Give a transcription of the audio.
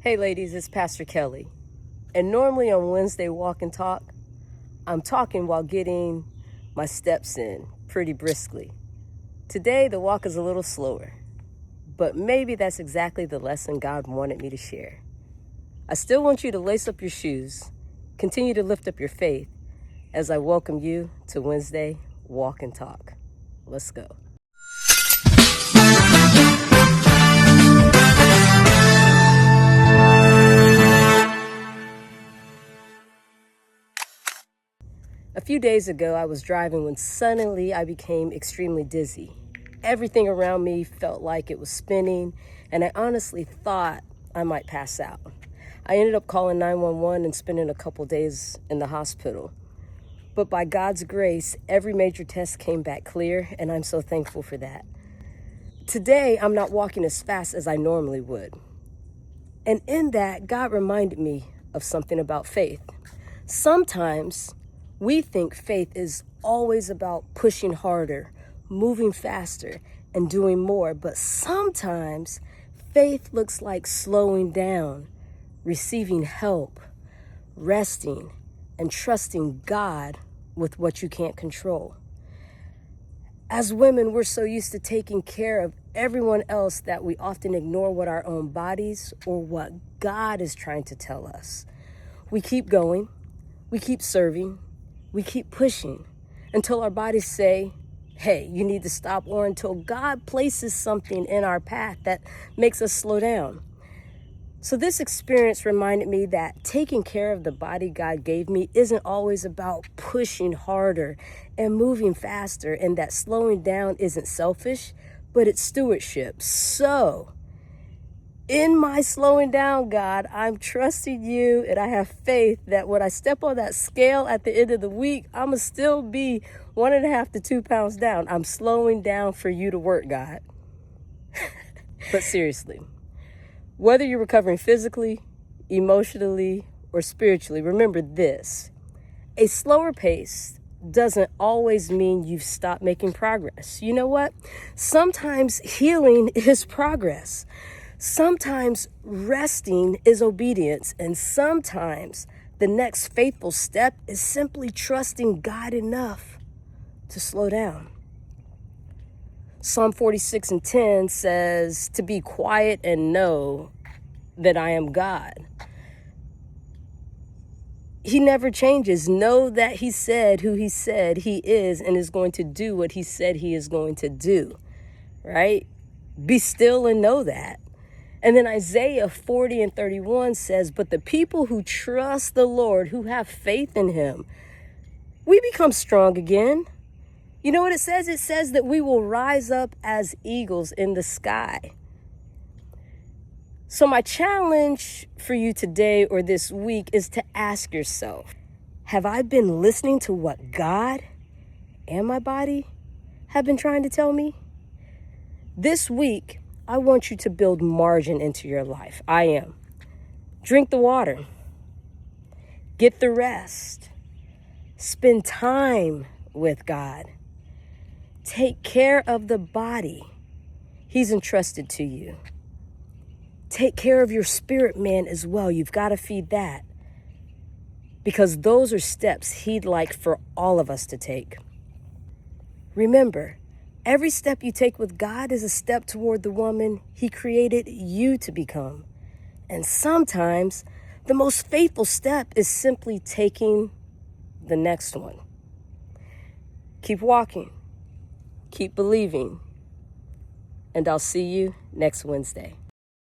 Hey ladies, it's Pastor Kelly. And normally on Wednesday Walk and Talk, I'm talking while getting my steps in pretty briskly. Today the walk is a little slower, but maybe that's exactly the lesson God wanted me to share. I still want you to lace up your shoes, continue to lift up your faith as I welcome you to Wednesday Walk and Talk. Let's go. A few days ago, I was driving when suddenly I became extremely dizzy. Everything around me felt like it was spinning, and I honestly thought I might pass out. I ended up calling 911 and spending a couple days in the hospital. But by God's grace, every major test came back clear, and I'm so thankful for that. Today, I'm not walking as fast as I normally would. And in that, God reminded me of something about faith. Sometimes we think faith is always about pushing harder, moving faster, and doing more. But sometimes faith looks like slowing down, receiving help, resting, and trusting God with what you can't control. As women, we're so used to taking care of everyone else that we often ignore what our own bodies or what God is trying to tell us. We keep going, we keep serving, we keep pushing until our bodies say, hey, you need to stop, or until God places something in our path that makes us slow down. So this experience reminded me that taking care of the body God gave me isn't always about pushing harder and moving faster, and that slowing down isn't selfish, but it's stewardship. So in my slowing down, God, I'm trusting you, and I have faith that when I step on that scale at the end of the week, I'm going to still be 1.5 to 2 pounds down. I'm slowing down for you to work, God. But seriously, whether you're recovering physically, emotionally, or spiritually, remember this: a slower pace doesn't always mean you've stopped making progress. You know what? Sometimes healing is progress. Sometimes resting is obedience, and sometimes the next faithful step is simply trusting God enough to slow down. Psalm 46:10 says to be quiet and know that I am God. He never changes. Know that he said who he said he is and is going to do what he said he is going to do, right? Be still and know that. And then Isaiah 40:31 says, but the people who trust the Lord, who have faith in him, we become strong again. You know what it says? It says that we will rise up as eagles in the sky. So my challenge for you today or this week is to ask yourself, have I been listening to what God and my body have been trying to tell me? This week, I want you to build margin into your life. I am. Drink the water. Get the rest. Spend time with God. Take care of the body he's entrusted to you. Take care of your spirit man as well. You've got to feed that, because those are steps he'd like for all of us to take. Remember, every step you take with God is a step toward the woman he created you to become. And sometimes the most faithful step is simply taking the next one. Keep walking, keep believing, and I'll see you next Wednesday.